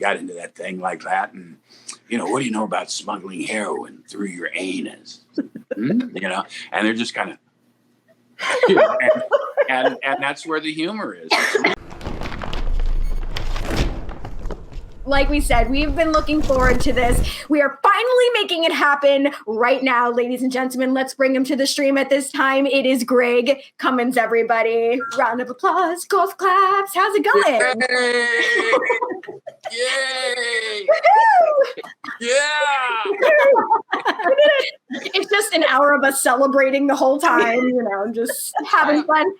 got into that thing like that. And, what do you know about smuggling heroin through your anus? And they're just kind of, and that's where the humor is. Like we said, we've been looking forward to this. We are finally making it happen right now, ladies and gentlemen. Let's bring him to the stream at this time. It is Greg Cummins, everybody. Round of applause, golf claps. How's it going? Yay! Yeah! It's just an hour of us celebrating the whole time, just having fun.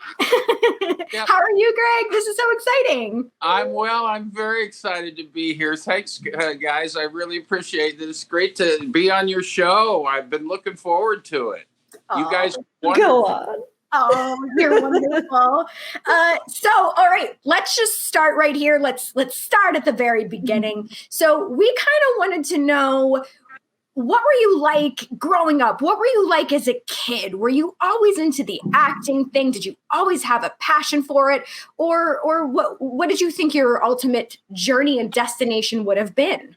Yep. How are you, Greg? This is so exciting. I'm very excited to be here. Thanks, guys. I really appreciate it. It's great to be on your show. I've been looking forward to it. You guys go on. Oh, you're wonderful. So, all right, let's just start right here. Let's start at the very beginning. So we kind of wanted to know, what were you like growing up? What were you like as a kid? Were you always into the acting thing? Did you always have a passion for it? Or what did you think your ultimate journey and destination would have been?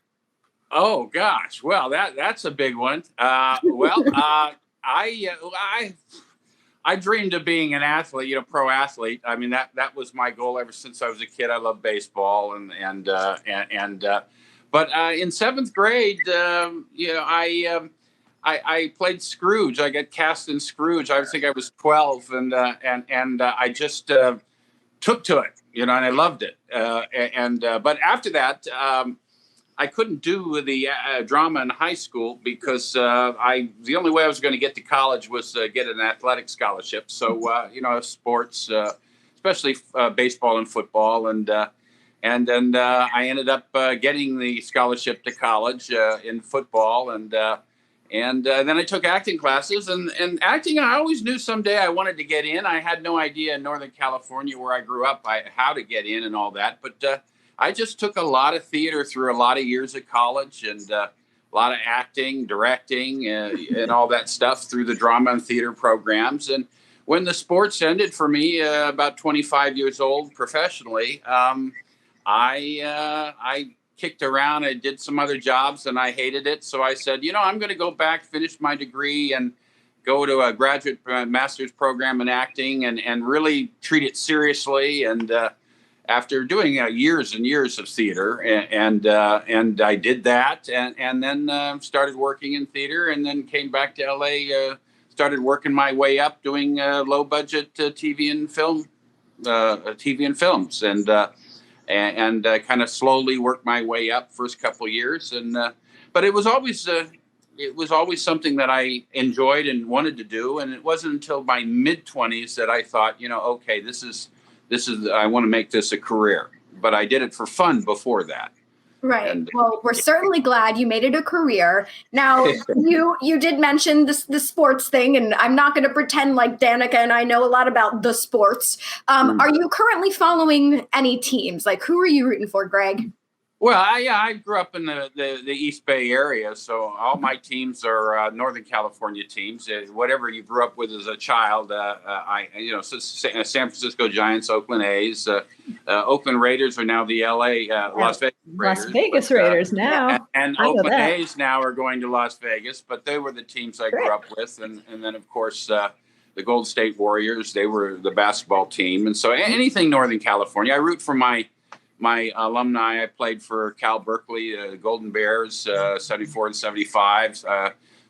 Oh, gosh. Well, that's a big one. I dreamed of being an athlete, pro athlete. I mean, that was my goal ever since I was a kid. I love baseball but in seventh grade, I played Scrooge. I got cast in Scrooge. I think I was 12, and I just took to it, and I loved it. But after that, I couldn't do the drama in high school because the only way I was going to get to college was get an athletic scholarship. So sports, especially baseball and football, and then I ended up getting the scholarship to college in football, and then I took acting classes, and acting. I always knew someday I wanted to get in. I had no idea in Northern California, where I grew up, how to get in and all that, but. I just took a lot of theater through a lot of years at college, and a lot of acting, directing, and all that stuff through the drama and theater programs. And when the sports ended for me, about 25 years old professionally, I kicked around. I did some other jobs, and I hated it. So I said, I'm going to go back, finish my degree, and go to a graduate master's program in acting, and really treat it seriously. And after doing years and years of theater, and I did that, and then started working in theater, and then came back to LA, started working my way up, doing low budget TV and films, and kind of slowly worked my way up first couple of years, but it was always something that I enjoyed and wanted to do, and it wasn't until my mid-20s that I thought, okay, this is I want to make this a career, but I did it for fun before that. Right. Well, we're certainly glad you made it a career. Now, you did mention the sports thing, and I'm not going to pretend like Danica and I know a lot about the sports. Are you currently following any teams? Like, who are you rooting for, Greg? Well, I grew up in the East Bay area, so all my teams are Northern California teams. Whatever you grew up with as a child, San Francisco Giants, Oakland A's, Oakland Raiders are now the Las Vegas Raiders. Las Vegas Raiders now. And Oakland A's now are going to Las Vegas, but they were the teams I grew up with. And then, of course, the Golden State Warriors, they were the basketball team. And so anything Northern California, I root for my alumni. I played for Cal Berkeley, Golden Bears, 74 and 75.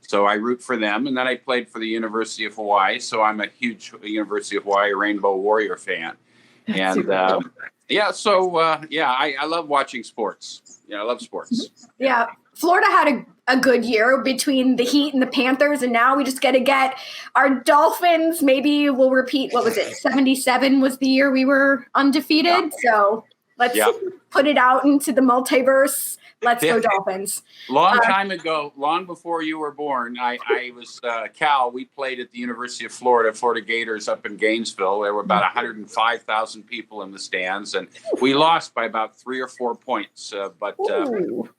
So I root for them. And then I played for the University of Hawaii. So I'm a huge University of Hawaii Rainbow Warrior fan. And I love watching sports. I love sports. Yeah. Florida had a good year between the Heat and the Panthers. And now we just got to get our Dolphins. Maybe we'll repeat. What was it? 77 was the year we were undefeated. Yeah. So let's put it out into the multiverse. Let's go Dolphins. Long time ago, long before you were born, I was Cal. We played at the University of Florida Gators up in Gainesville. There were about 105,000 people in the stands, and we lost by about 3 or 4 points. But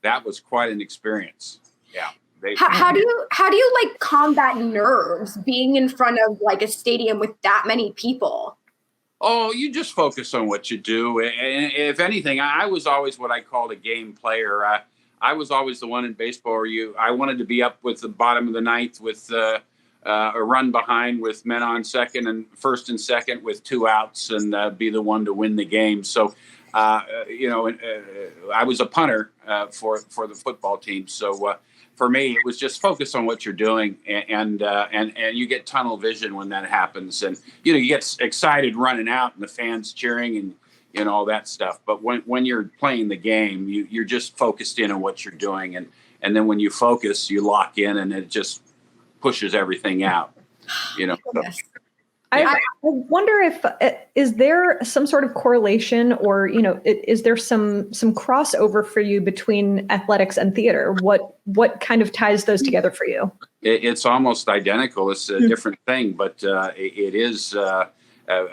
that was quite an experience. Yeah. How do you like combat nerves being in front of like a stadium with that many people? Oh, you just focus on what you do. And if anything, I was always what I called a game player. I was always the one in baseball where I wanted to be up with the bottom of the ninth with a run behind with men on second and first and second with 2 outs and be the one to win the game. So, I was a punter for the football team. So for me, it was just focus on what you're doing, and you get tunnel vision when that happens, and you get excited running out and the fans cheering and all that stuff. But when you're playing the game, you're just focused in on what you're doing, and then when you focus, you lock in, and it just pushes everything out. So. I wonder if is there some sort of correlation, or is there some crossover for you between athletics and theater? What kind of ties those together for you? It's almost identical. It's a different thing, but it is. A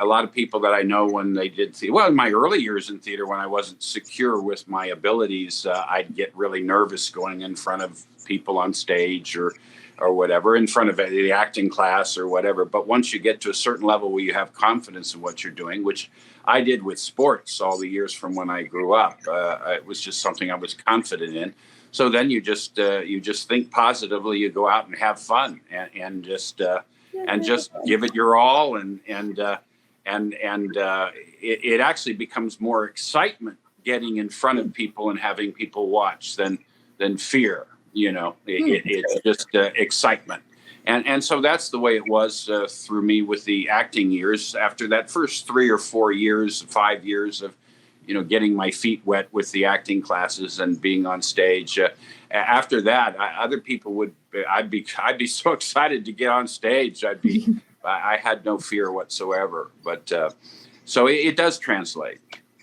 lot of people that I know when they did theater, well, in my early years in theater, when I wasn't secure with my abilities, I'd get really nervous going in front of people on stage or whatever, in front of the acting class or whatever. But once you get to a certain level where you have confidence in what you're doing, which I did with sports all the years from when I grew up, it was just something I was confident in. So then you just think positively, you go out and have fun and just give it your all. And it actually becomes more excitement getting in front of people and having people watch than fear. It's just excitement. And so that's the way it was through me with the acting years. After that first 3 or 4 years, 5 years of, getting my feet wet with the acting classes and being on stage. After that, other people I'd be so excited to get on stage. I had no fear whatsoever. But so it does translate.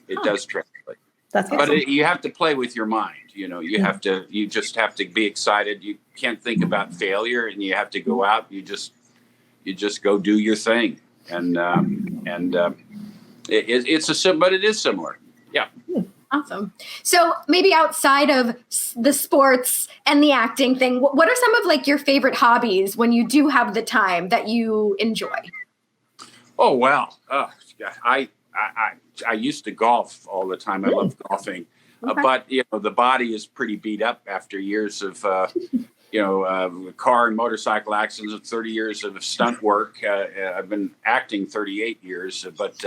It does translate. That's awesome. But you have to play with your mind. You just have to be excited. You can't think about failure, and you have to go out. You just go do your thing, but it is similar. Yeah. Awesome. So maybe outside of the sports and the acting thing, what are some of your favorite hobbies when you do have the time that you enjoy? Oh, well, I used to golf all the time. I love golfing. Okay. But the body is pretty beat up after years of car and motorcycle accidents, of 30 years of stunt work. I've been acting 38 years, but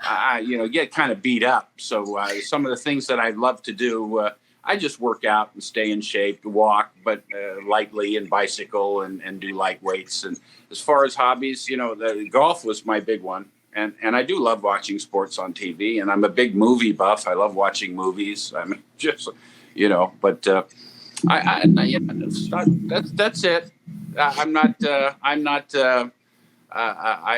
I get kind of beat up. So some of the things that I love to do, I just work out and stay in shape, walk, but lightly, and bicycle and do light weights. And as far as hobbies, the golf was my big one. And I do love watching sports on TV, and I'm a big movie buff. I love watching movies. I'm just, but that's it. I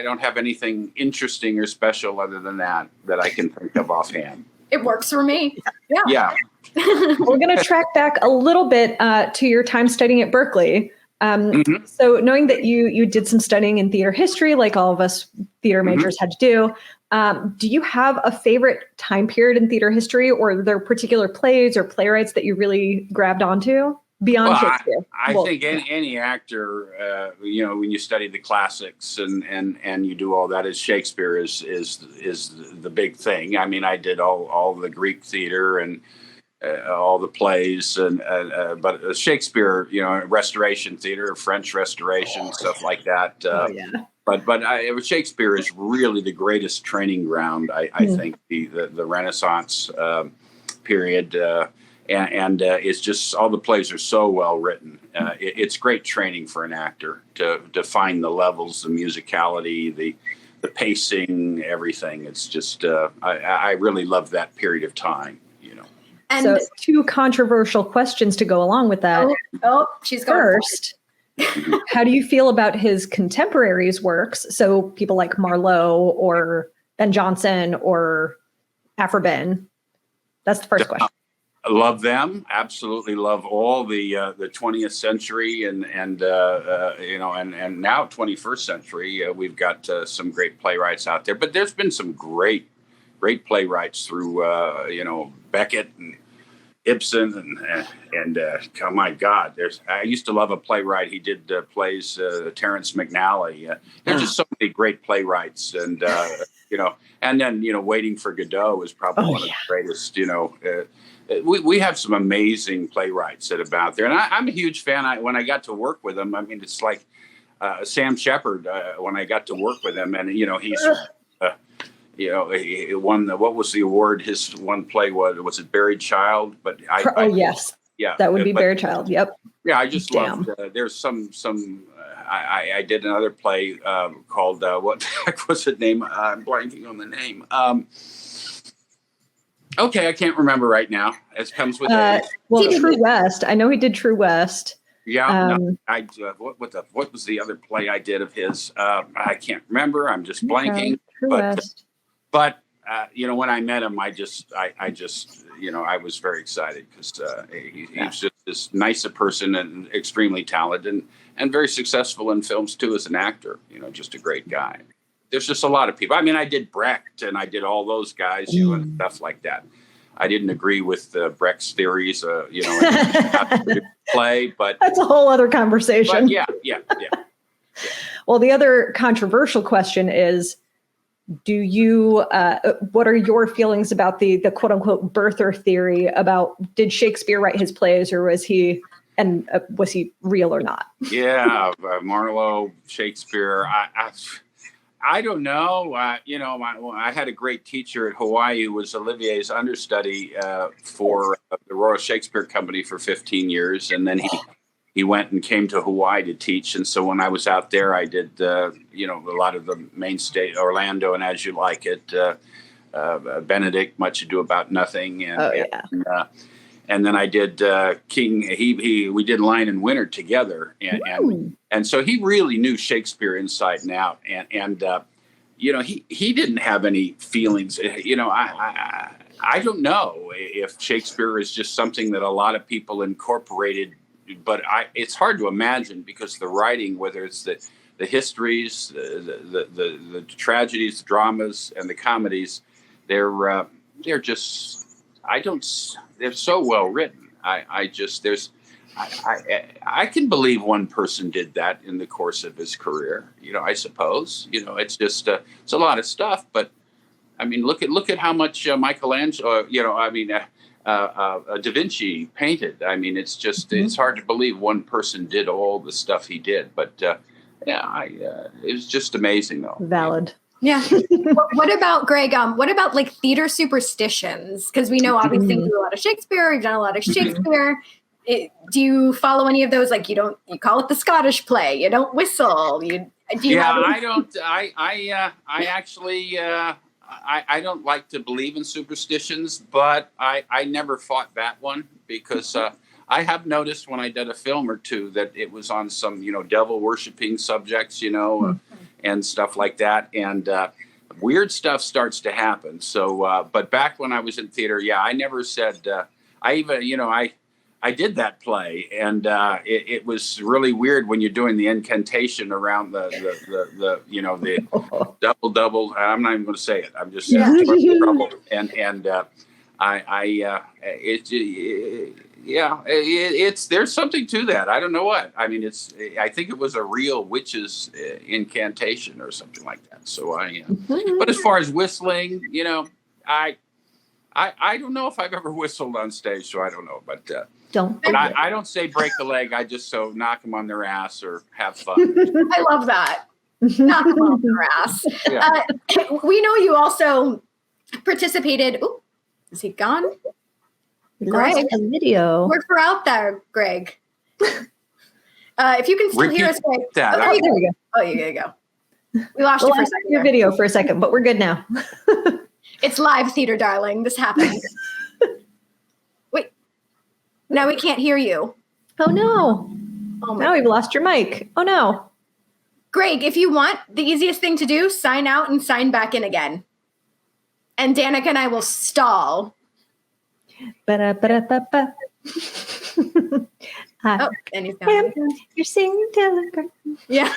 don't have anything interesting or special other than that I can think of offhand. It works for me. Yeah. We're going to track back a little bit to your time studying at Berkeley. So knowing that you did some studying in theater history, like all of us theater majors had to do you have a favorite time period in theater history, or are there particular plays or playwrights that you really grabbed onto beyond Shakespeare? I think any actor, when you study the classics and you do all that, is Shakespeare is the big thing. I mean, I did all the Greek theater and all the plays, but Shakespeare, Restoration theater, French Restoration, stuff like that. But Shakespeare is really the greatest training ground. I think the Renaissance period, and it's just all the plays are so well written. It's great training for an actor to find the levels, the musicality, the pacing, everything. It's just I really love that period of time. And so 2 controversial questions to go along with that. Oh, she's going first. How do you feel about his contemporaries' works? So people like Marlowe or Ben Jonson or Afrabin. That's the first question. I love them. Absolutely love all the 20th century and now 21st century. We've got some great playwrights out there, but there's been some great playwrights through Beckett and Ibsen and oh my God, I used to love a playwright. He did plays, Terrence McNally. There's just so many great playwrights, and And then, Waiting for Godot is probably one of the greatest, we have some amazing playwrights that are out there. And I'm a huge fan. When I got to work with them, I mean, it's like Sam Shepard, when I got to work with him, and, he's, he won what was the award? His one play was it Buried Child? But yes. Yeah. That would be Buried Child. Yep. Yeah. I just loved, there's some, I did another play called, what the heck was it name? I'm blanking on the name. Okay, I can't remember right now. It comes with True West. I know he did True West. Yeah. What was the other play I did of his? I can't remember. I'm just blanking. True West. But when I met him, I was very excited because he's just this nice a person and extremely talented and very successful in films too as an actor. Just a great guy. There's just a lot of people. I mean, I did Brecht and I did all those guys, and stuff like that. I didn't agree with Brecht's theories, play, but that's a whole other conversation. Yeah. Well, the other controversial question is, do you, what are your feelings about the quote unquote birther theory about did Shakespeare write his plays or was he real or not? Yeah. Marlowe, Shakespeare. I don't know. I had a great teacher at Hawaii who was Olivier's understudy for the Royal Shakespeare Company for 15 years. And then he went and came to Hawaii to teach. And so when I was out there, I did, a lot of the mainstay, Orlando and As You Like It, Benedict, Much Ado About Nothing. And then I did King. We did Lion and Winter together, and so he really knew Shakespeare inside and out. And he didn't have any feelings. I don't know if Shakespeare is just something that a lot of people incorporated, but it's hard to imagine because the writing, whether it's the histories, the tragedies, the dramas, and the comedies, they're just. They're so well written. I can believe one person did that in the course of his career. I suppose. It's just it's a lot of stuff. But I mean, look at how much Michelangelo. Da Vinci painted. I mean, it's just it's hard to believe one person did all the stuff he did. But it was just amazing, though. Valid. Yeah. What about Greg? What about like theater superstitions? Because we know obviously you do a lot of Shakespeare. You've done a lot of Shakespeare. Do you follow any of those? Like you call it the Scottish play. You don't whistle. I don't. I actually I don't like to believe in superstitions, but I never fought that one because I have noticed when I did a film or two that it was on some devil worshiping subjects, and stuff like that. And weird stuff starts to happen. So, but back when I was in theater, I never said, I did that play. And it was really weird when you're doing the incantation around the double. I'm not even going to say it. I'm just in trouble. And there's something to that. I don't know what. I mean, I think it was a real witch's incantation or something like that. So but as far as whistling, I don't know if I've ever whistled on stage, so I don't know. But I don't say break a leg. I just knock them on their ass or have fun. I love that. Knock them on their ass. Yeah. We know you also participated. Ooh, is he gone? Greg, a video. We're out there, Greg. If you can still hear us, Greg. There we go. Oh, you go. We lost you for a second. Your video for a second, but we're good now. It's live theater, darling. This happens. Wait. Now we can't hear you. Oh no. Now we've lost your mic. Oh no. Greg, if you want, the easiest thing to do, sign out and sign back in again. And Danica and I will stall. Ba-da-ba-da-ba-ba. And he's gone. You're singing telegram. Yeah.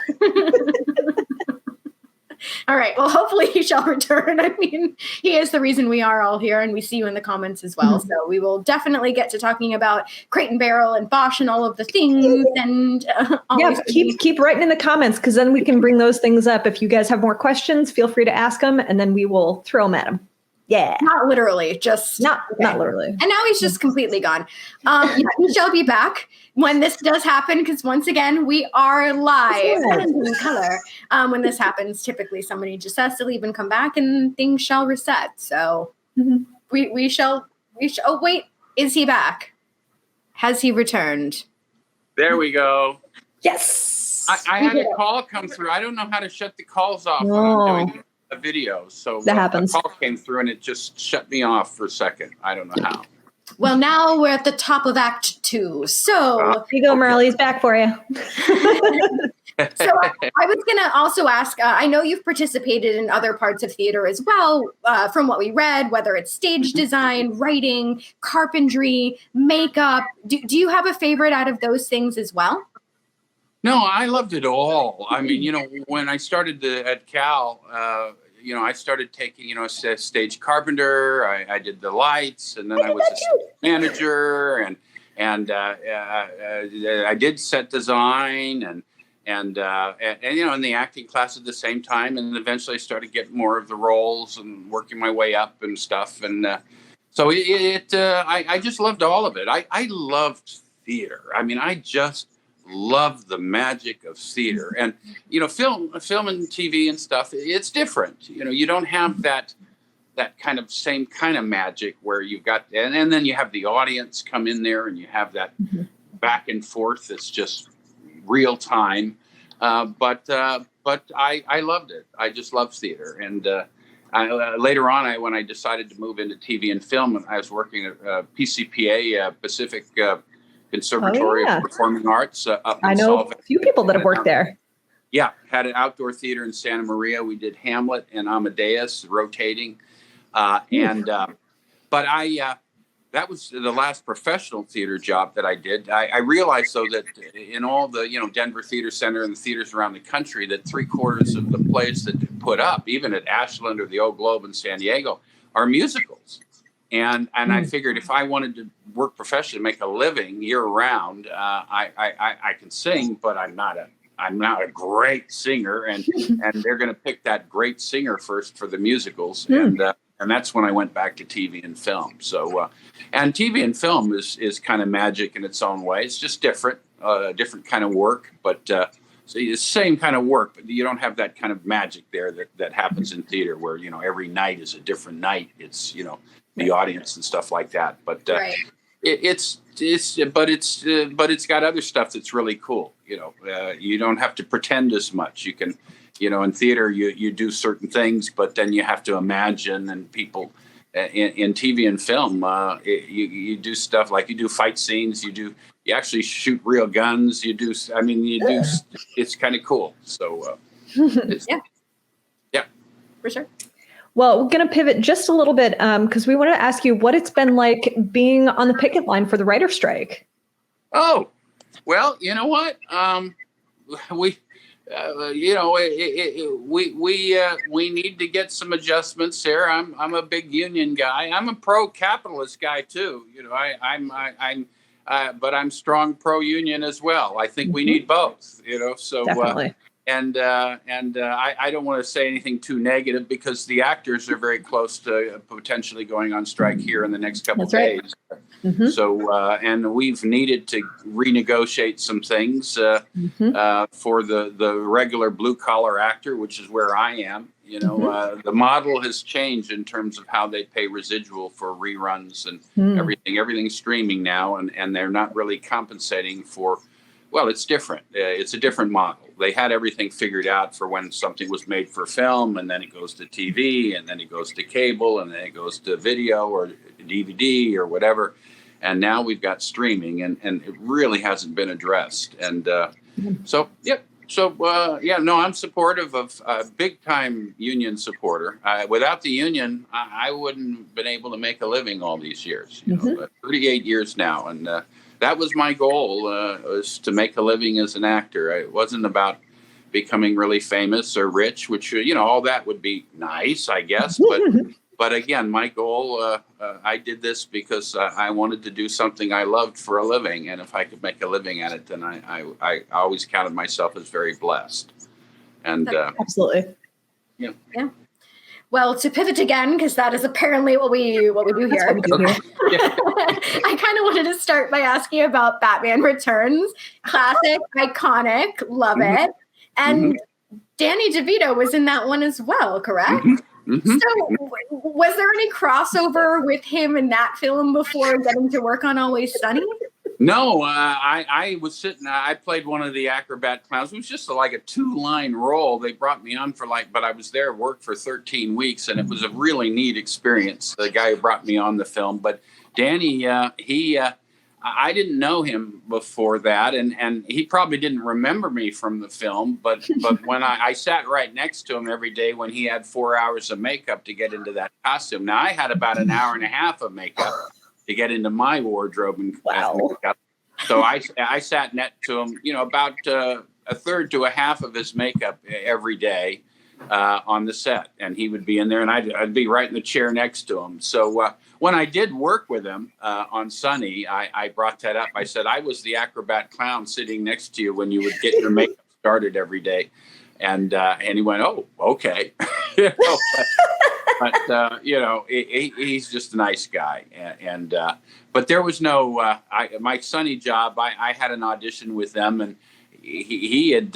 All right. Well, hopefully he shall return. I mean, he is the reason we are all here, and we see you in the comments as well. So we will definitely get to talking about Crate and Barrel and Bosch and all of the things. And keep writing in the comments, because then we can bring those things up. If you guys have more questions, feel free to ask them, and then we will throw them at him. Yeah. Not literally, just not literally. And now he's just completely gone. He shall be back when this does happen, because once again, we are live and in color. When this happens, typically somebody just has to leave and come back, and things shall reset. So we shall. Oh wait, is he back? Has he returned? There we go. Yes. I had a call come through. I don't know how to shut the calls off when I'm doing a video. So that happens. A call came through and it just shut me off for a second. I don't know how. Well, now we're at the top of Act 2. So here you go, Marley's back for you. So I was going to also ask, I know you've participated in other parts of theater as well, from what we read, whether it's stage design, writing, carpentry, makeup. Do you have a favorite out of those things as well? No, I loved it all. I mean, when I started at Cal, I started taking, stage carpenter. I did the lights, and then I was a manager, and I did set design, and in the acting class at the same time, and eventually I started getting more of the roles and working my way up and stuff, and so I just loved all of it. I loved theater. I mean, I just love the magic of theater, and film and TV and stuff. It's different. You don't have that kind of same kind of magic where you've got and then you have the audience come in there and you have that back and forth. It's just real time. But I loved it. I just loved theater, and later on, when I decided to move into TV and film, I was working at PCPA, Pacific Conservatory of Performing Arts up in I know a few people that have worked there. Yeah, had an outdoor theater in Santa Maria. We did Hamlet and Amadeus rotating, but that was the last professional theater job that I did. I realized, though, that in all the Denver Theater Center and the theaters around the country, that 3/4 of the plays that put up, even at Ashland or the Old Globe in San Diego, are musicals. And I figured if I wanted to work professionally, make a living year round, I can sing, but I'm not a great singer, and they're going to pick that great singer first for the musicals, and that's when I went back to TV and film. So, and TV and film is kind of magic in its own way. It's just different kind of work, but so it's the same kind of work, but you don't have that kind of magic there that happens in theater, where every night is a different night. It's the audience and stuff like that, but it's got other stuff that's really cool. You don't have to pretend as much. You can, in theater you do certain things, but then you have to imagine, and people in TV and film, you do stuff like you do fight scenes, you actually shoot real guns, it's kind of cool. So yeah, for sure. Well, we're going to pivot just a little bit because we wanted to ask you what it's been like being on the picket line for the writer's strike. Oh, well, you know what? We need to get some adjustments here. I'm a big union guy. I'm a pro-capitalist guy too. But I'm strong pro-union as well. I think we need both. So definitely. I don't want to say anything too negative, because the actors are very close to potentially going on strike here in the next couple of days. Right. So, and we've needed to renegotiate some things for the regular blue collar actor, which is where I am. The model has changed in terms of how they pay residual for reruns and everything. Everything's streaming now, and they're not really compensating for. Well, it's different. It's a different model. They had everything figured out for when something was made for film, and then it goes to TV, and then it goes to cable, and then it goes to video or DVD or whatever. And now we've got streaming, and it really hasn't been addressed. And so, yep. So, I'm supportive of a big-time union supporter. Without the union, I wouldn't have been able to make a living all these years. 38 years now, and that was my goal, was to make a living as an actor. It wasn't about becoming really famous or rich, which, all that would be nice, I guess. But again, my goal, I did this because I wanted to do something I loved for a living. And if I could make a living at it, then I always counted myself as very blessed. And absolutely. Yeah. Well, to pivot again, because that is apparently what we do here. I kind of wanted to start by asking about Batman Returns. Classic, iconic, love it. And Danny DeVito was in that one as well, correct? So was there any crossover with him in that film before getting to work on Always Sunny? No, I was sitting, I played one of the acrobat clowns. It was just like a 2-line role. They brought me on but I was there, worked for 13 weeks, and it was a really neat experience. The guy who brought me on the film. But Danny, I didn't know him before that, and he probably didn't remember me from the film. But when I sat right next to him every day when he had 4 hours of makeup to get into that costume. Now, I had about an hour and a half of makeup to get into my wardrobe and makeup. So I sat next to him, about a third to a half of his makeup every day on the set, and he would be in there, and I'd be right in the chair next to him. So when I did work with him on Sunny, I brought that up. I said I was the acrobat clown sitting next to you when you would get your makeup started every day, and he went, "Oh, okay." But he's just a nice guy, and but there was no my Sunny job. I had an audition with them, and he had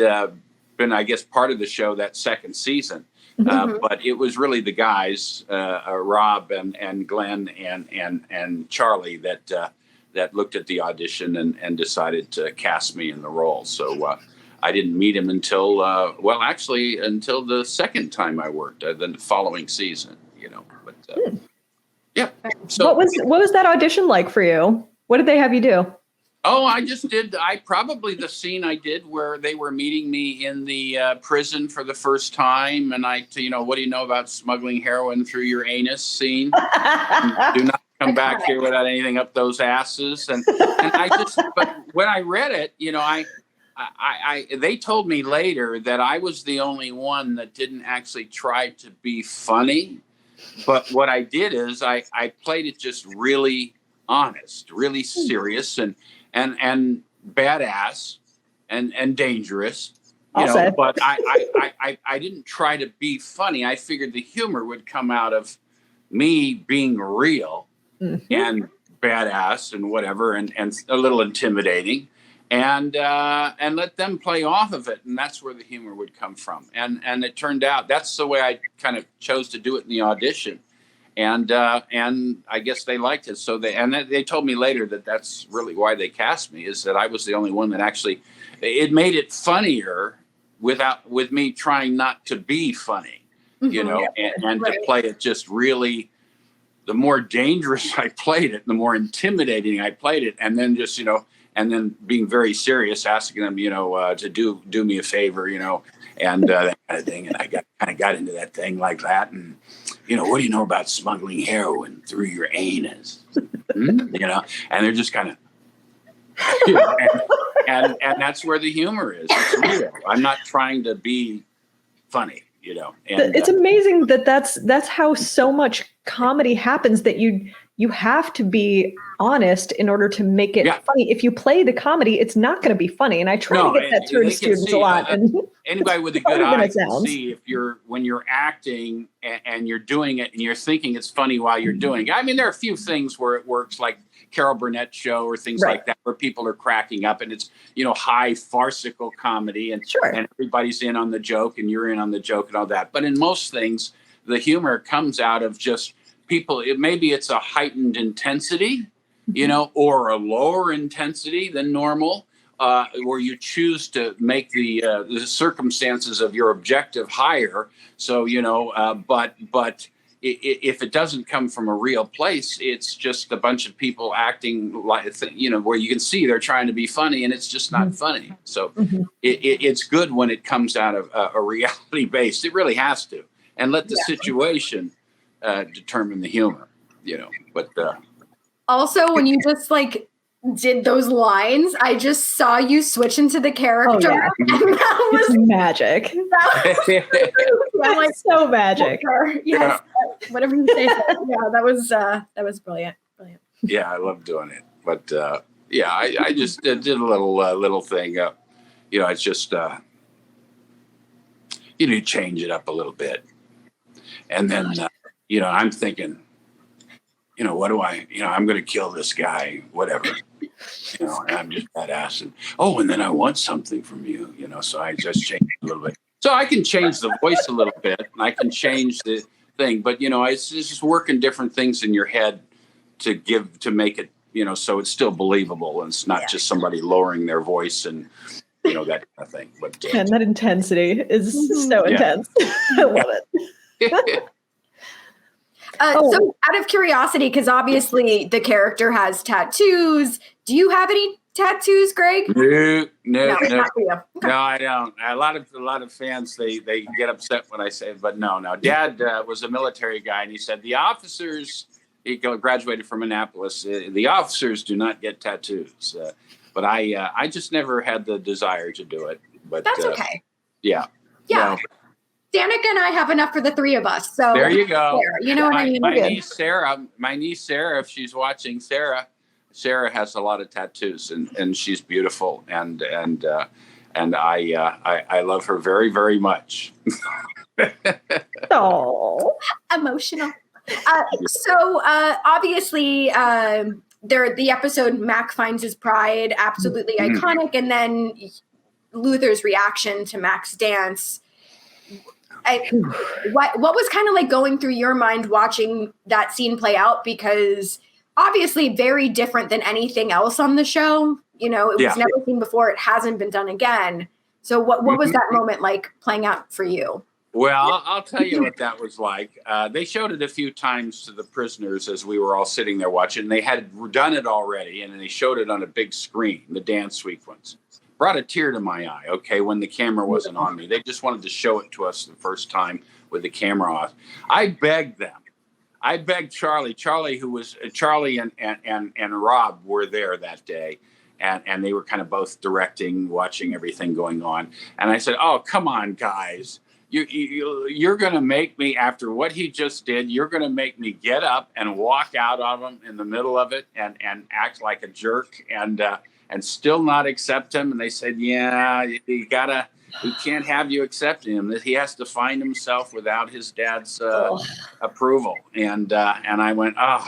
been, I guess, part of the show that second season. But it was really the guys, Rob and Glenn and Charlie, that looked at the audition and decided to cast me in the role. So I didn't meet him until until the second time I worked, the following season. But yeah. So what was that audition like for you? What did they have you do? Oh, probably the scene I did where they were meeting me in the prison for the first time. And what do you know about smuggling heroin through your anus scene? Do not come back here without anything up those asses. But when I read it, they told me later that I was the only one that didn't actually try to be funny. But what I did is I played it just really honest, really serious, and badass and dangerous, but I didn't try to be funny. I figured the humor would come out of me being real and badass and whatever, and a little intimidating, and let them play off of it. And that's where the humor would come from. And it turned out that's the way I kind of chose to do it in the audition. And I guess they liked it. So they told me later that that's really why they cast me, is that I was the only one that actually, it made it funnier with me trying not to be funny, and to play it just really, the more dangerous I played it, the more intimidating I played it. And then just, and then being very serious, asking them, to do me a favor, and that kind of thing. And I got into that thing like that. And, what do you know about smuggling heroin through your anus? And they're just kind of, and that's where the humor is. It's real. I'm not trying to be funny, And it's amazing that's how so much comedy happens, that you have to be honest in order to make it funny. If you play the comedy, it's not going to be funny. And I try to get that to students a lot. Anybody with a good eye can see when you're acting and you're doing it and you're thinking it's funny while you're doing it. I mean, there are a few things where it works, like Carol Burnett's show or things like that, where people are cracking up and it's, high farcical comedy and everybody's in on the joke and you're in on the joke and all that. But in most things, the humor comes out of just people. Maybe it's a heightened intensity, or a lower intensity than normal, where you choose to make the circumstances of your objective higher. So, but if it doesn't come from a real place, it's just a bunch of people acting like, where you can see they're trying to be funny and it's just not funny. So it's good when it comes out of a reality based. It really has to. And let the situation determine the humor, but also when you just did those lines, I just saw you switch into the character. Oh, yeah. And that was magic. I'm like, so magic. Yes, whatever you say. Yeah, that was brilliant. Brilliant. Yeah, I love doing it. But yeah, I just did a little thing. It's just change it up a little bit, and then I'm thinking, what do I'm going to kill this guy, whatever. And I'm just badass. And then I want something from you, so I just change it a little bit. So I can change the voice a little bit, and I can change the thing, but it's just working different things in your head to make it, so it's still believable, and it's not just somebody lowering their voice and, that kind of thing. But and that intensity is so intense. I love it. So out of curiosity, because obviously the character has tattoos, do you have any tattoos, Greg? No, not for you. Okay. No, I don't. A lot of fans, they get upset when I say it, but no. Dad was a military guy, and he said the officers, he graduated from Annapolis, the officers do not get tattoos. But I just never had the desire to do it. But that's okay. Yeah. Yeah. No. Danica and I have enough for the three of us. So there you go. You know what I mean? My niece Sarah, if she's watching, Sarah has a lot of tattoos, and she's beautiful, and I love her very, very much. Oh, emotional. So obviously, the episode Mac finds his pride, absolutely iconic, and then Luther's reaction to Mac's dance. What was kind of like going through your mind watching that scene play out? Because obviously very different than anything else on the show. It was never seen before. It hasn't been done again. So what was that moment like playing out for you? Well, I'll tell you what that was like. They showed it a few times to the prisoners as we were all sitting there watching. They had done it already, and they showed it on a big screen, the dance sequence. Brought a tear to my eye, when the camera wasn't on me. They just wanted to show it to us the first time with the camera off. I begged them. I begged Charlie, who was Charlie and Rob were there that day. And they were kind of both directing, watching everything going on. And I said, oh, come on, guys. You're going to make me, after what he just did, you're going to make me get up and walk out of him in the middle of it and act like a jerk and still not accept him. And they said, yeah, we can't have you accepting him. He has to find himself without his dad's approval. And I went, oh,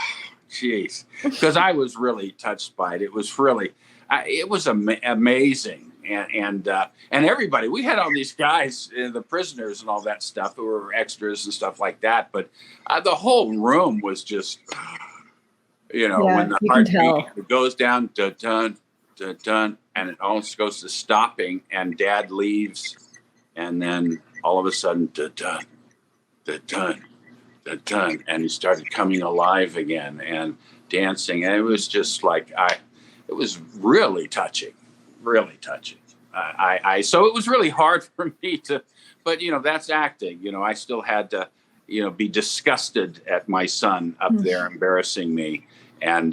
geez, because I was really touched by it. It was really, it was amazing. And everybody, we had all these guys, the prisoners and all that stuff who were extras and stuff like that. But the whole room was just, when the heartbeat goes down, dun, dun, dun, and it almost goes to stopping, and Dad leaves, and then all of a sudden, dun, dun, dun, dun, dun, dun, and he started coming alive again and dancing, and it was just like it was really touching. Really touching. So it was really hard for me to, but that's acting. I still had to, be disgusted at my son up there embarrassing me, and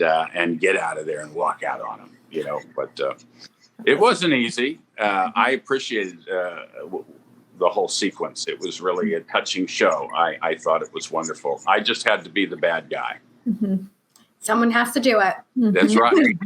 get out of there and walk out on him. But it wasn't easy. I appreciated the whole sequence. It was really a touching show. I thought it was wonderful. I just had to be the bad guy. Mm-hmm. Someone has to do it. That's right.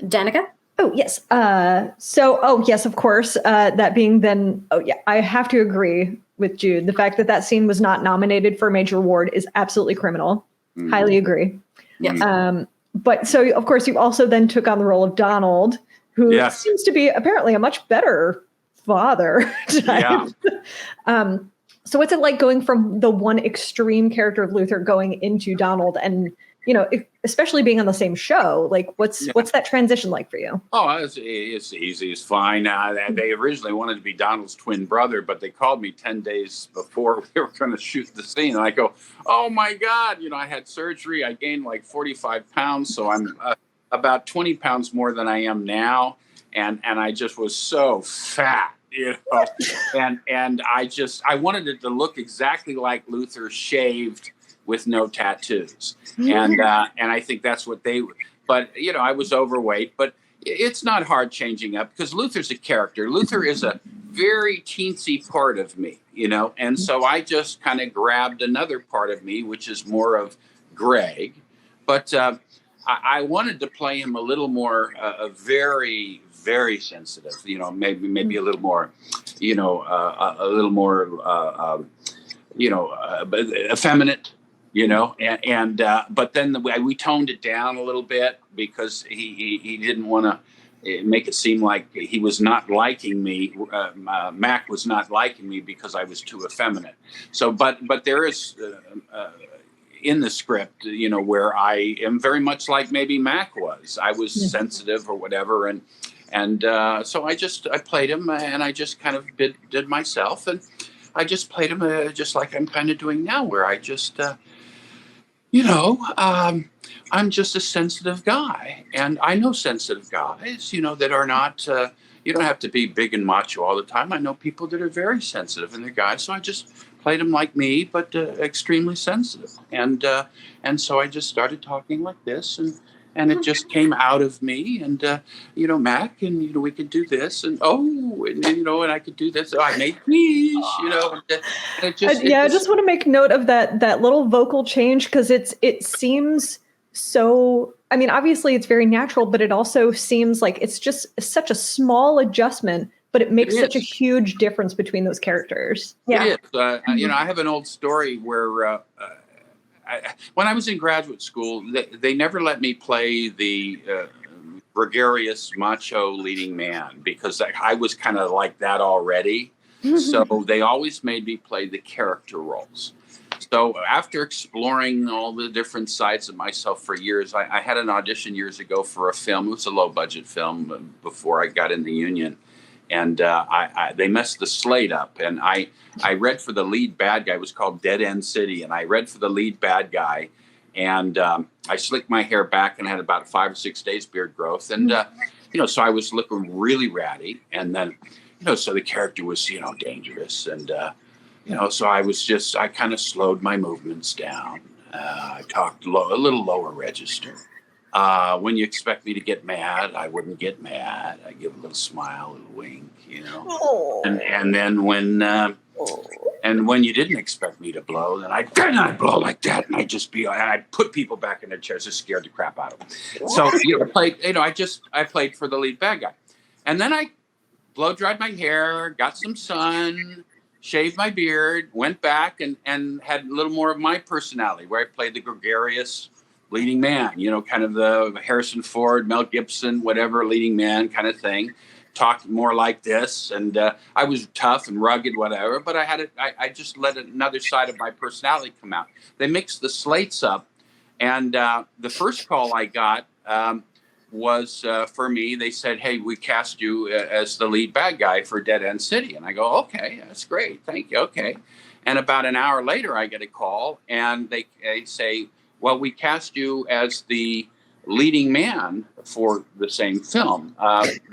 Danica? Oh, yes. Yes, of course. That being then, I have to agree with Jude. The fact that scene was not nominated for a major award is absolutely criminal. Mm-hmm. Highly agree. Yes. But so, of course, you also then took on the role of Donald, who seems to be apparently a much better father. Yeah. So what's it like going from the one extreme character of Luther going into Donald, and especially being on the same show? Like, what's that transition like for you? Oh, it's easy. It's fine. They originally wanted to be Donald's twin brother, but they called me 10 days before we were going to shoot the scene. And I go, oh my God, I had surgery. I gained like 45 pounds. So I'm about 20 pounds more than I am now. And I just was so fat. And I wanted it to look exactly like Luther, shaved with no tattoos. And I think that's what but I was overweight. But it's not hard changing up because Luther's a character. Luther is a very teensy part of me, and so I just kind of grabbed another part of me, which is more of Greg. But I wanted to play him a little more very, very sensitive, maybe a little more, a little more, effeminate, but then we toned it down a little bit because he didn't want to make it seem like he was not liking me. Mac was not liking me because I was too effeminate. So, but there is in the script, where I am very much like maybe Mac was. I was sensitive or whatever, and so I played him, and I just kind of did myself, and I just played him just like I'm kind of doing now, where I just, I'm just a sensitive guy, and I know sensitive guys, that are not. You don't have to be big and macho all the time. I know people that are very sensitive in their guys, so I just played him like me, but extremely sensitive, and so I just started talking like this, and it just came out of me, and Mac, and we could do this, and and I could do this. Oh, I made peace, and it just I just want to make note of that little vocal change, because it seems so. I mean, obviously it's very natural, but it also seems like it's just such a small adjustment, but it makes such a huge difference between those characters. Yeah, it is. I have an old story where. When I was in graduate school, they never let me play the gregarious macho leading man because I was kind of like that already. So they always made me play the character roles. So after exploring all the different sides of myself for years, I had an audition years ago for a film. It was a low budget film before I got in the union. And they messed the slate up. And I read for the lead bad guy. It was called Dead End City. And I read for the lead bad guy. And I slicked my hair back and had about 5 or 6 days beard growth. And, so I was looking really ratty. And then, so the character was, dangerous. And, so I kind of slowed my movements down. I talked a little lower register. When you expect me to get mad, I wouldn't get mad. I give a little smile, a little wink, And then when you didn't expect me to blow, then I'd blow like that, and I'd put people back in their chairs, just scared the crap out of them. So I played for the lead bad guy, and then I blow dried my hair, got some sun, shaved my beard, went back and had a little more of my personality, where I played the gregarious leading man, kind of the Harrison Ford, Mel Gibson, whatever leading man kind of thing. Talked more like this, and I was tough and rugged, whatever. But I just let another side of my personality come out. They mixed the slates up, and the first call I got was for me. They said, "Hey, we cast you as the lead bad guy for Dead End City," and I go, "Okay, that's great, thank you." Okay, and about an hour later, I get a call, and they say, "Well, we cast you as the leading man for the same film."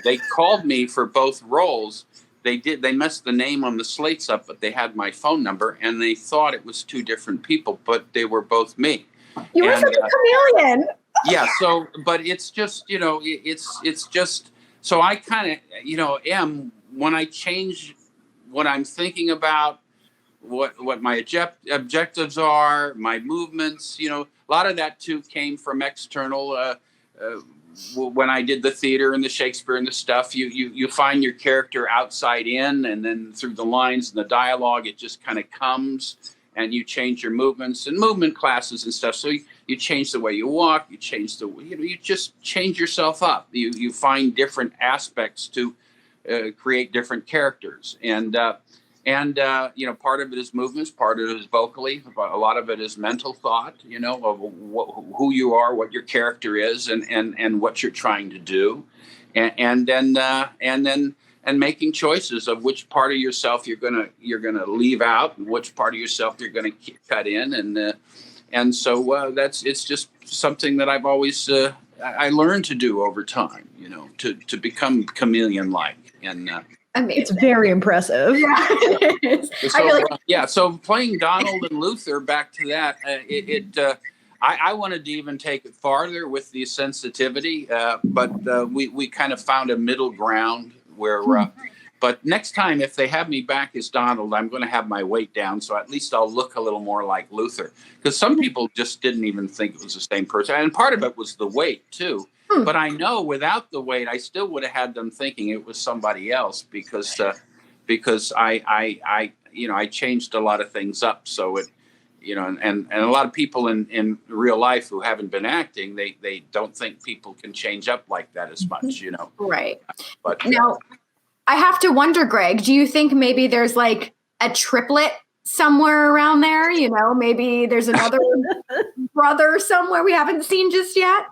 They called me for both roles. They messed the name on the slates up, but they had my phone number, and they thought it was two different people, but they were both me. You were such a chameleon. Yeah. So, but it's just, it's just, so I kind of, am, when I change what I'm thinking about, what my objectives are, my movements, a lot of that too came from external. When I did the theater and the Shakespeare and the stuff, you find your character outside in, and then through the lines and the dialogue, it just kind of comes, and you change your movements and movement classes and stuff. So you change the way you walk, you change you just change yourself up. You find different aspects to create different characters. And part of it is movements, part of it is vocally, a lot of it is mental thought, of who you are, what your character is, and what you're trying to do, and then making choices of which part of yourself you're gonna leave out, and which part of yourself you're gonna cut in, and so it's just something that I've always I learned to do over time, to become chameleon-like. And it's very impressive. Yeah. So playing Donald and Luther, back to that, I wanted to even take it farther with the sensitivity, but we kind of found a middle ground where. But next time, if they have me back as Donald, I'm going to have my weight down, so at least I'll look a little more like Luther. Because some people just didn't even think it was the same person, and part of it was the weight too. But I know without the weight, I still would have had them thinking it was somebody else because I changed a lot of things up. So it, and a lot of people in real life who haven't been acting, they don't think people can change up like that as much, Right. But now, I have to wonder, Greg, do you think maybe there's like a triplet somewhere around there? Maybe there's another brother somewhere we haven't seen just yet?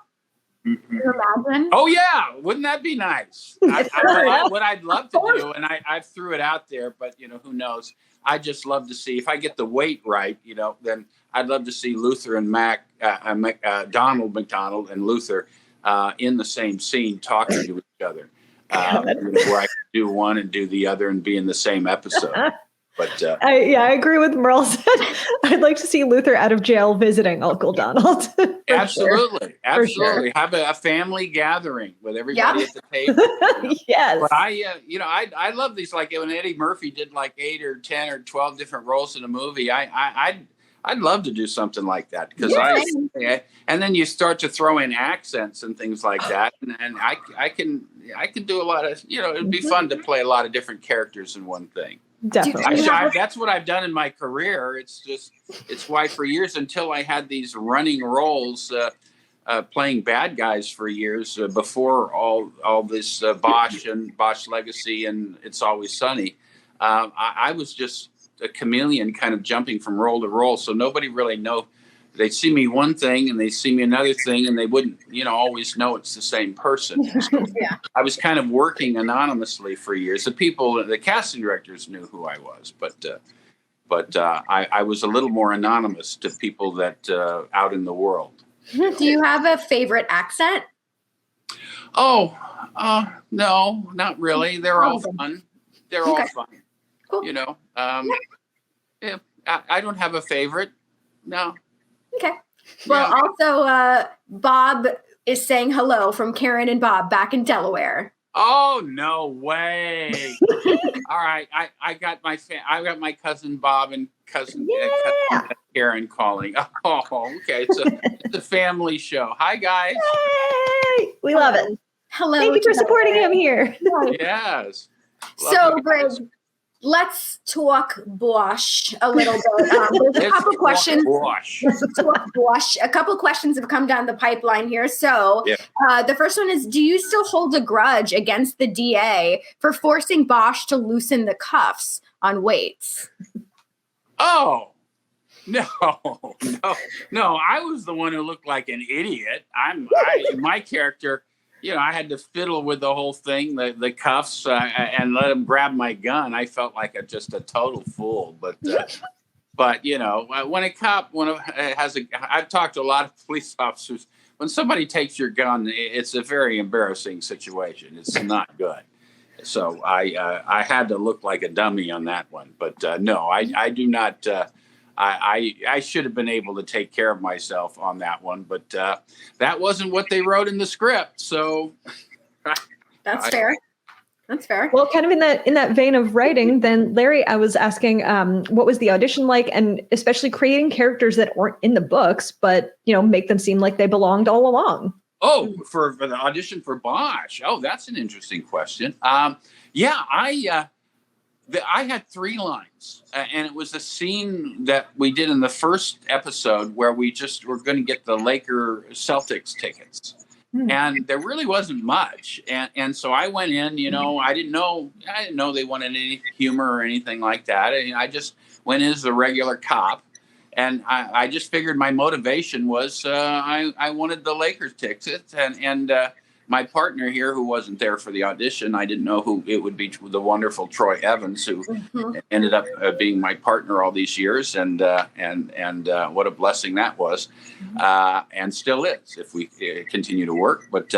Can you imagine? Oh, yeah. Wouldn't that be nice? What I'd love to do, and I threw it out there, but, who knows? I just love to see, if I get the weight right, then I'd love to see Luther and Donald McDonald and Luther in the same scene talking to each other. Where I could do one and do the other and be in the same episode. But I agree with Merle said. I'd like to see Luther out of jail visiting Uncle Donald. Absolutely. Sure. Have a family gathering with everybody at the table. Yes. But I love these. Like when Eddie Murphy did like 8 or 10 or 12 different roles in a movie. I'd love to do something like that because and then you start to throw in accents and things like that, and I can do a lot of it'd be fun to play a lot of different characters in one thing. Definitely. That's what I've done in my career. It's why for years until I had these running roles playing bad guys for years before all this Bosch and Bosch Legacy and It's Always Sunny. I was just a chameleon kind of jumping from role to role. So nobody really know. They'd see me one thing and they see me another thing and they wouldn't, always know it's the same person. So I was kind of working anonymously for years. The casting directors knew who I was, but I was a little more anonymous to people that out in the world. Do you have a favorite accent? Oh, no, not really. They're all fun. They're all fun. Cool. Yeah, I don't have a favorite. No. Okay. Well, also, Bob is saying hello from Karen and Bob back in Delaware. Oh, no way. All right. I got my cousin Bob and cousin Karen calling. Oh, okay. It's a family show. Hi, guys. Yay! We love it. Hello. Thank you for supporting him here. Yes. So, Greg, let's talk Bosch a little bit. There's a couple questions. Bosch. A couple questions have come down the pipeline here. So the first one is, do you still hold a grudge against the DA for forcing Bosch to loosen the cuffs on weights? Oh, no. I was the one who looked like an idiot. My character, I had to fiddle with the whole thing, the cuffs, and let him grab my gun. I felt like just a total fool. But when a cop, I've talked to a lot of police officers. When somebody takes your gun, it's a very embarrassing situation. It's not good. So I had to look like a dummy on that one. But no, I do not. I should have been able to take care of myself on that one, but that wasn't what they wrote in the script. So that's fair. That's fair. Well, kind of in that vein of writing, then Larry, I was asking, what was the audition like, and especially creating characters that weren't in the books, but make them seem like they belonged all along. Oh, for the audition for Bosch. Oh, that's an interesting question. I had 3 lines, and it was a scene that we did in the first episode where we just were going to get the Laker Celtics tickets. And there really wasn't much. And so I went in, I didn't know they wanted any humor or anything like that. And I just went in as a regular cop. And I just figured my motivation was I wanted the Lakers tickets. And my partner here, who wasn't there for the audition, I didn't know who it would be, the wonderful Troy Evans, who ended up being my partner all these years, and what a blessing that was, and still is if we continue to work. But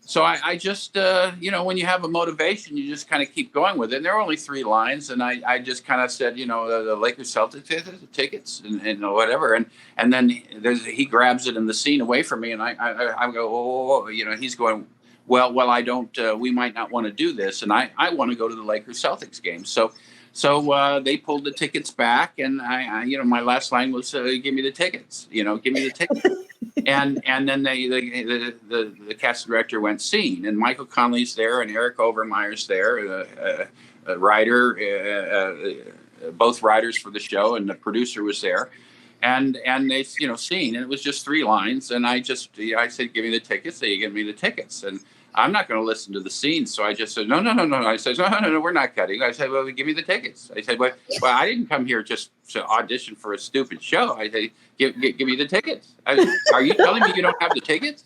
so I just, when you have a motivation, you just kind of keep going with it. And there are only 3 lines. And I just kind of said, the Lakers Celtics tickets and whatever. And then he grabs it in the scene away from me. And I go, oh, he's going, well, I don't, we might not want to do this. And I want to go to the Lakers Celtics game. So they pulled the tickets back. And my last line was, give me the tickets, give me the tickets. And then the cast director went scene, and Michael Connelly's there, and Eric Overmeyer's there, a writer, both writers for the show, and the producer was there, and they scene, and it was just 3 lines, and I said, give me the tickets. They give me the tickets, and I'm not going to listen to the scene, so I just said no. I said no, we're not cutting. I said, well, give me the tickets. I said, well, I didn't come here just to audition for a stupid show. I said, give me the tickets. Are you telling me you don't have the tickets?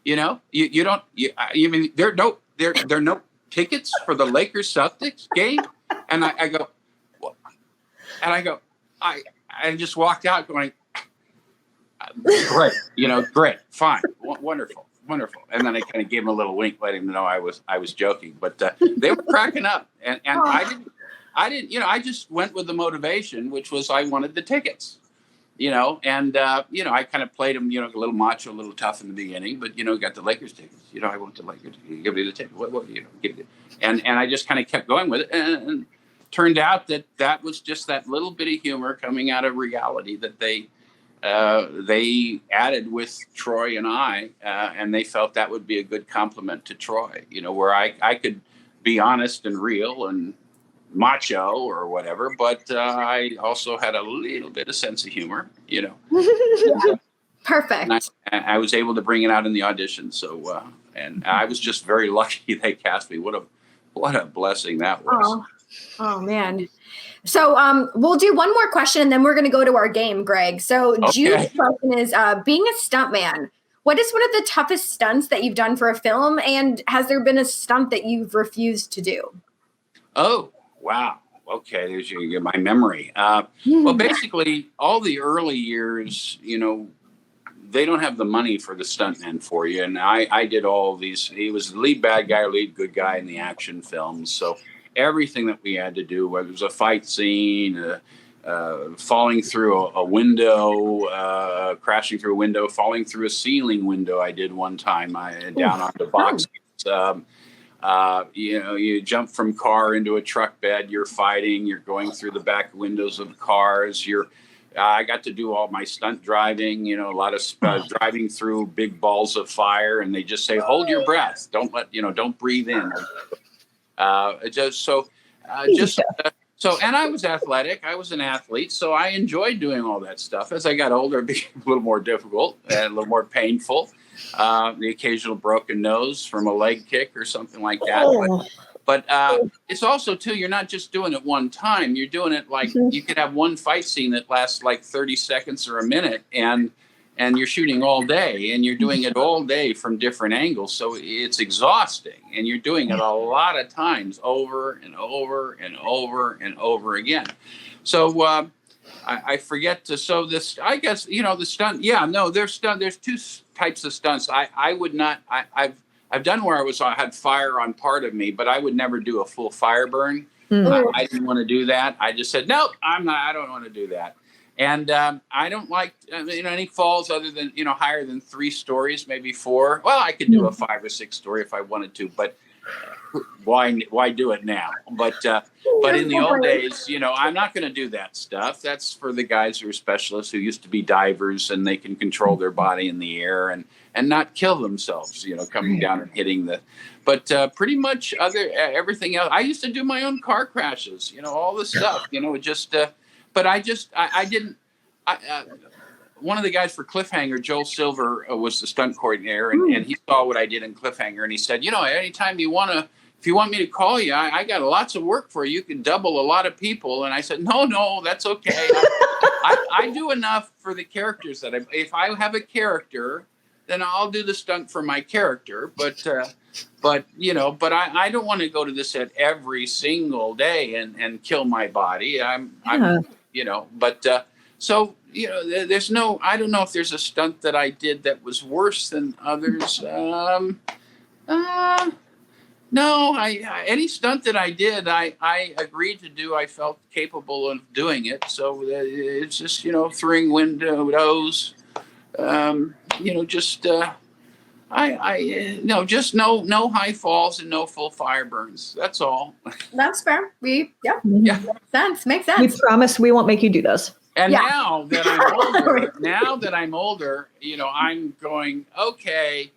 You don't. You mean there are no tickets for the Lakers Celtics game? And I go, well, and I just walked out going, great, great, fine, wonderful. And then I kind of gave him a little wink, letting him know I was joking. But they were cracking up, and I didn't. I just went with the motivation, which was I wanted the tickets. And I kind of played him, a little macho, a little tough in the beginning, but got the Lakers tickets. I want the Lakers. Give me the ticket. Give me. And I just kind of kept going with it, and turned out that was just that little bit of humor coming out of reality that they added with Troy and I, and they felt that would be a good compliment to Troy, where I could be honest and real and macho or whatever, but I also had a little bit of sense of humor, Yeah. Perfect. And I was able to bring it out in the audition. So, and I was just very lucky they cast me. What a blessing that was. Oh man. So we'll do one more question and then we're going to go to our game, Greg. So Jude's question is, being a stuntman, what is one of the toughest stunts that you've done for a film? And has there been a stunt that you've refused to do? Oh, wow. Okay. There's my memory. Well, basically all the early years, they don't have the money for the stuntmen for you. And I did all these. He was the lead bad guy, lead good guy in the action films. So everything that we had to do, whether it was a fight scene, falling through a window, crashing through a window, falling through a ceiling window. I did one time down on the box. You jump from car into a truck bed, you're fighting, you're going through the back windows of cars. I got to do all my stunt driving, a lot of driving through big balls of fire. And they just say, hold your breath. Don't breathe in. So, and I was athletic. I was an athlete, so I enjoyed doing all that stuff. As I got older, it became a little more difficult and a little more painful. The occasional broken nose from a leg kick or something like that. But it's also, too, you're not just doing it one time. You're doing it like you could have one fight scene that lasts like 30 seconds or a minute, and you're shooting all day, and you're doing it all day from different angles. So it's exhausting, and you're doing it a lot of times over and over and over and over again. So I forget to, so this, I guess, the stunt, there's 2 types of stunts. I would not, I've done where I had fire on part of me, but I would never do a full fire burn. I didn't want to do that. I just said, nope, I don't want to do that. And I don't like any falls other than, higher than 3 stories, maybe 4. Well, I could do a 5 or 6 story if I wanted to, but why do it now? But in the old days, I'm not going to do that stuff. That's for the guys who are specialists who used to be divers, and they can control their body in the air and not kill themselves, coming down and hitting but pretty much everything else. I used to do my own car crashes, all this stuff, but I didn't. One of the guys for Cliffhanger, Joel Silver, was the stunt coordinator, and he saw what I did in Cliffhanger, and he said, anytime if you want me to call you, I got lots of work for you. You can double a lot of people. And I said, no, that's okay. I do enough for the characters if I have a character, then I'll do the stunt for my character. But I don't want to go to the set every single day and kill my body. So, there's I don't know if there's a stunt that I did that was worse than others. No, any stunt that I did, I agreed to do. I felt capable of doing it. So it's just, throwing windows, just, no, just no high falls and no full fire burns. That's all. That's fair. Yeah. Makes sense. We promise we won't make you do those. And now that I'm older, I'm going, okay,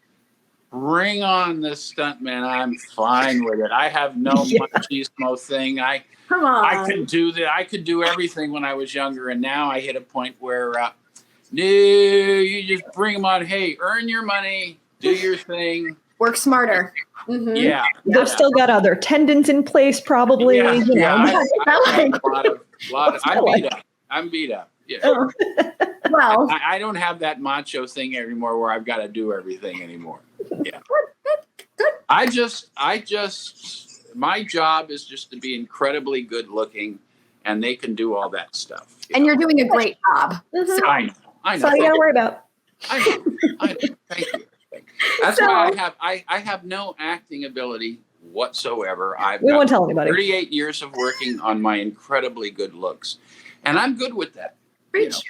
bring on the stuntman. I'm fine with it. I have no machismo thing. Come on. I could do that. I could do everything when I was younger, and now I hit a point where, no, you just bring them on. Hey, earn your money, do your thing, work smarter. Mm-hmm. Yeah, they've still got other tendons in place, probably. I'm beat up. Yeah. Oh. Well, I don't have that macho thing anymore where I've got to do everything anymore. Yeah. Good. I just, my job is just to be incredibly good looking, and they can do all that stuff. And you're doing a great job. Mm-hmm. So I know. That's all you got to worry about. I know. Thank you. That's why I have no acting ability whatsoever. We won't tell anybody. 38 years of working on my incredibly good looks, and I'm good with that. Preach.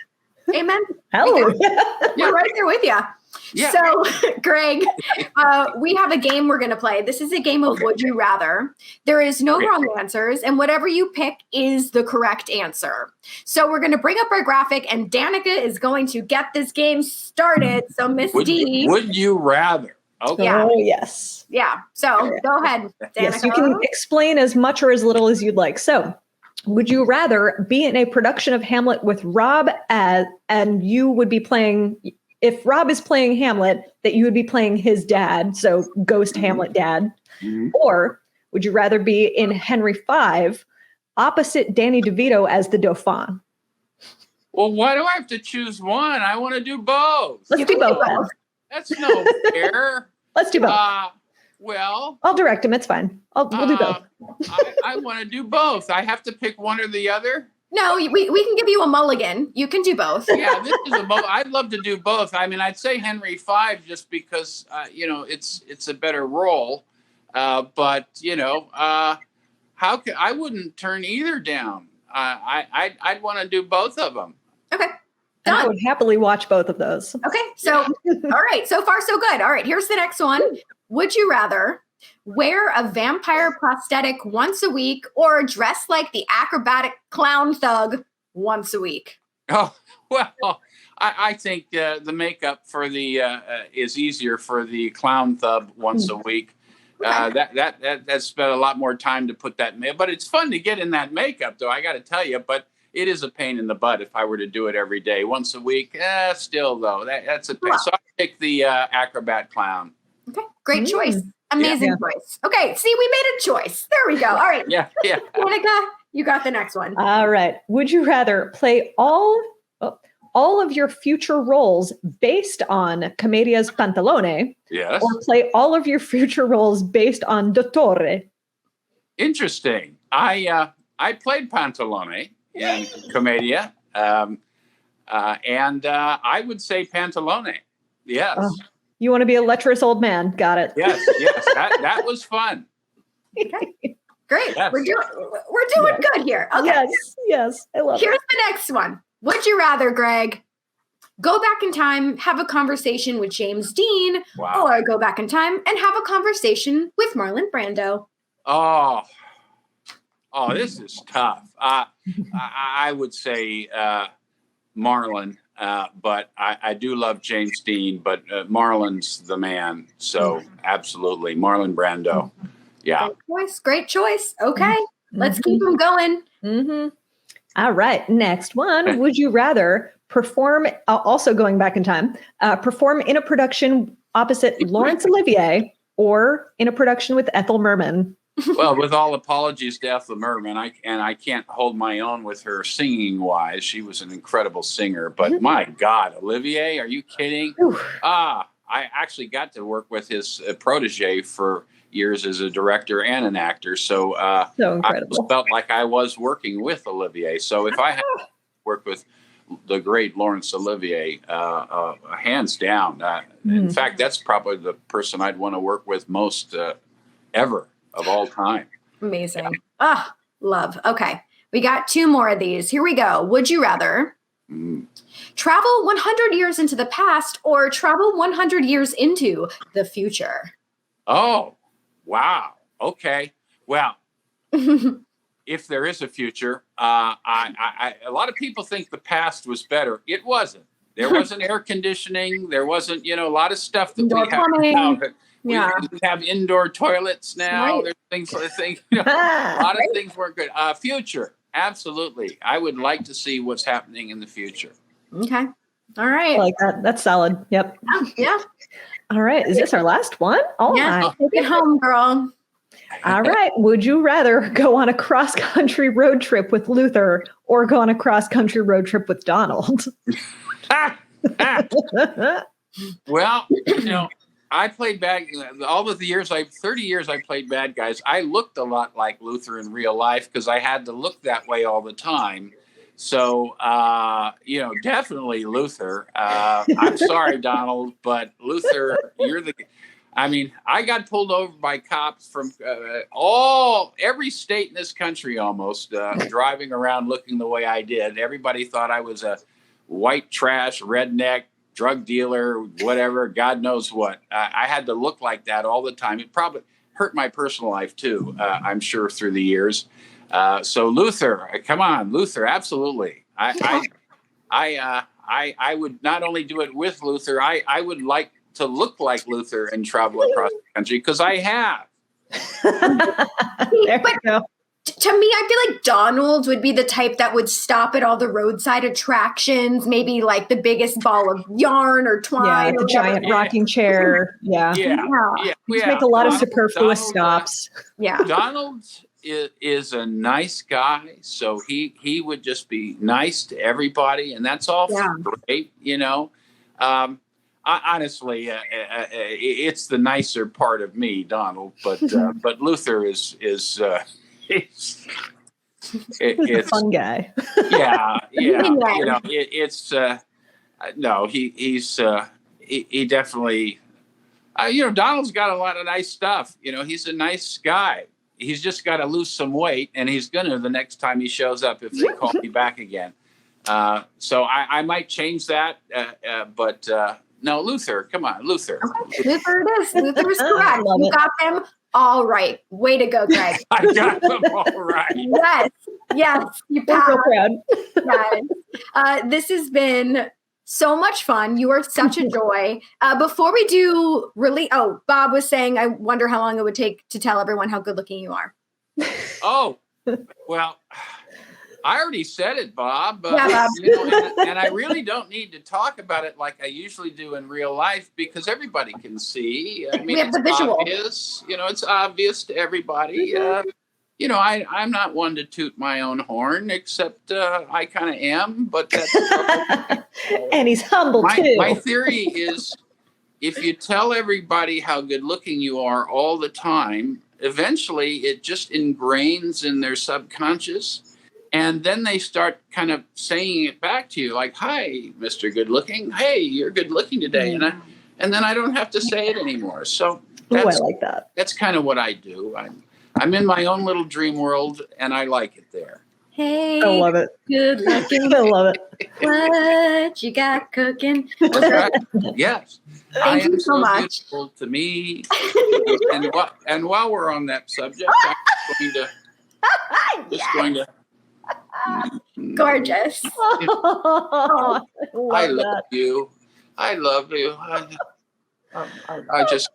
Amen. Hell, we're right there with you. Yeah. So, Greg, we have a game we're going to play. This is a game of Would You Rather. There is no wrong answers, and whatever you pick is the correct answer. So we're going to bring up our graphic, and Danica is going to get this game started. So, Miss D. Would you rather? Okay. Yeah. Oh, yes. Yeah. So go ahead, Danica. Yes, you can explain as much or as little as you'd like. So, would you rather be in a production of Hamlet with Rob and you would be playing, if Rob is playing Hamlet, that you would be playing his dad, so ghost Hamlet dad? Mm-hmm. Or would you rather be in Henry V opposite Danny DeVito as the Dauphin? Well, why do I have to choose one? I want to do both. Let's do both then. That's no fair. Let's do both. Well, I'll direct him. It's fine. We'll do both. I want to do both. I have to pick one or the other. No, we can give you a mulligan. You can do both. Yeah, this is I'd love to do both. I mean, I'd say Henry V just because it's a better role. But how could I wouldn't turn either down. I'd want to do both of them. Okay. And I would happily watch both of those. Okay. So, all right. So far, so good. All right. Here's the next one. Would you rather wear a vampire prosthetic once a week or dress like the acrobatic clown thug once a week? Oh, well, I think the makeup for the is easier for the clown thug once a week. That's spent a lot more time to put that in, but it's fun to get in that makeup, though. I got to tell you, but it is a pain in the butt if I were to do it every day. Once a week, still though, that's a pain. So I pick the acrobat clown. Okay, great choice. Amazing choice. Okay, see, we made a choice. There we go. All right. Yeah. Danica, you got the next one. All right. Would you rather play all of your future roles based on Commedia's Pantalone? Yes. Or play all of your future roles based on Dottore? Interesting. I played Pantalone in Commedia, and I would say Pantalone. Yes. Oh, you want to be a lecherous old man? Got it. Yes. That was fun. Okay. Great. Yes. We're doing good here. Okay. Yes. I love Here's it. the next one. Would you rather, Greg, go back in time, have a conversation with James Dean, or go back in time and have a conversation with Marlon Brando? Oh, this is tough. I would say Marlon, but I do love James Dean, but Marlon's the man. So absolutely, Marlon Brando. Yeah. Great choice. Okay, let's keep them going. Mm-hmm. All right, next one. Would you rather perform, also going back in time, perform in a production opposite Laurence Olivier or in a production with Ethel Merman? Well, with all apologies to Ethel Merman, I can't hold my own with her singing wise. She was an incredible singer, but my God, Olivier, are you kidding? I actually got to work with his protege for years as a director and an actor. So incredible. I felt like I was working with Olivier. So if I had worked with the great Laurence Olivier, hands down. In fact, that's probably the person I'd want to work with most ever of all time. Amazing. Ah, love. Okay. We got 2 more of these. Here we go. Would you rather travel 100 years into the past or travel 100 years into the future? Oh, wow. Okay. Well, if there is a future, a lot of people think the past was better. It wasn't. There wasn't air conditioning. There wasn't, a lot of stuff that Indoor we have plumbing. now. We Yeah. have indoor toilets now. Right. There's things I think, a lot of things weren't good. Future, absolutely. I would like to see what's happening in the future. Okay. All right. I like that. That's solid. Yep. Yeah. All right. Is this our last one? Oh, Yeah. my. Take it home, girl. All right. Would you rather go on a cross-country road trip with Luther or go on a cross-country road trip with Donald? Well, I played bad. All of the years, 30 years I played bad guys. I looked a lot like Luther in real life because I had to look that way all the time. So, definitely Luther. I'm sorry, Donald, but Luther, I got pulled over by cops from every state in this country almost, driving around looking the way I did. Everybody thought I was a white trash, redneck, drug dealer, whatever, God knows what. I had to look like that all the time. It probably hurt my personal life too, I'm sure, through the years. So Luther, come on, Luther, absolutely. I would not only do it with Luther, I would like to look like Luther and travel across the country because I have. There we go. To me, I feel like Donald would be the type that would stop at all the roadside attractions, maybe like the biggest ball of yarn or twine. Yeah, or the whatever. giant rocking chair. Yeah. Just make a lot of superfluous stops. Yeah. Donald is a nice guy, so he would just be nice to everybody, and that's all great, honestly, it's the nicer part of me, Donald, but Luther is it's a fun guy. He definitely Donald's got a lot of nice stuff. He's a nice guy. He's just got to lose some weight, and he's gonna the next time he shows up if they call me back again. So I might change that, but no, Luther, come on, Luther. Okay. Luther it is. Luther is correct. You got them all right. Way to go, Greg. I got them all right. Yes. You We're passed. so proud. Yes. This has been so much fun. You are such a joy. Before we do Bob was saying, I wonder how long it would take to tell everyone how good looking you are. Oh, well, I already said it, Bob. Yeah, Bob. And I really don't need to talk about it like I usually do in real life because everybody can see. We have the visual. Obvious. It's obvious to everybody. I'm not one to toot my own horn, except I kind of am. But that's and he's humble too. My theory is, if you tell everybody how good looking you are all the time, eventually it just ingrains in their subconscious. And then they start kind of saying it back to you, like, "Hi, Mr. Good Looking. Hey, you're good looking today." And then I don't have to say it anymore. So I like that. That's kind of what I do. I'm in my own little dream world, and I like it there. Hey, I love it. Good looking. I love it. What you got cooking? Right. Yes. Thank you so much. Beautiful to me. And while we're on that subject, I'm going to gorgeous. Oh, I love you. I love you. I just,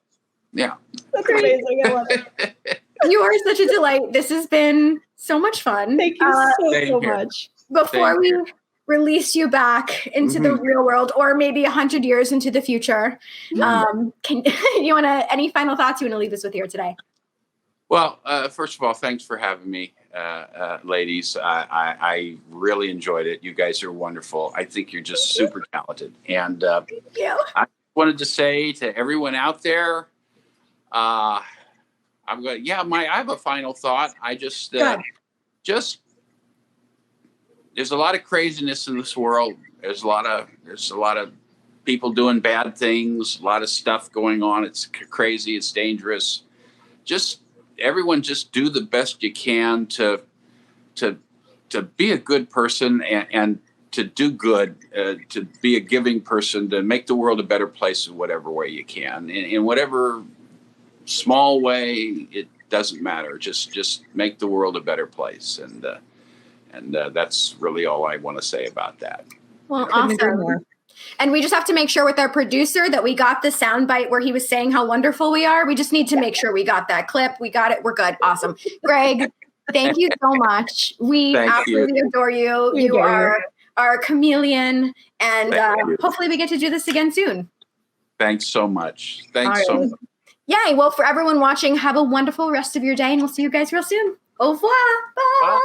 yeah. That's amazing. I love it. You are such a delight. This has been so much fun. Thank you so much. Before we release you back into the real world, or maybe 100 years into the future, can you want to? Any final thoughts you want to leave us with here today? Well, first of all, thanks for having me, ladies. I really enjoyed it. You guys are wonderful. I think you're just super talented. And Thank you. I wanted to say to everyone out there, I have a final thought. I just there's a lot of craziness in this world. There's a lot of people doing bad things, a lot of stuff going on. It's crazy. It's dangerous. Everyone just do the best you can to be a good person and to do good, to be a giving person, to make the world a better place in whatever way you can, in whatever small way. It doesn't matter. Just make the world a better place, and that's really all I want to say about that. Well, awesome. And we just have to make sure with our producer that we got the soundbite where he was saying how wonderful we are. We just need to make sure we got that clip. We got it. We're good. Awesome. Greg, thank you so much. We absolutely adore you. You are our chameleon, and hopefully we get to do this again soon. Thanks so much. Thanks so much. Yay. Well, for everyone watching, have a wonderful rest of your day, and we'll see you guys real soon. Au revoir. Bye.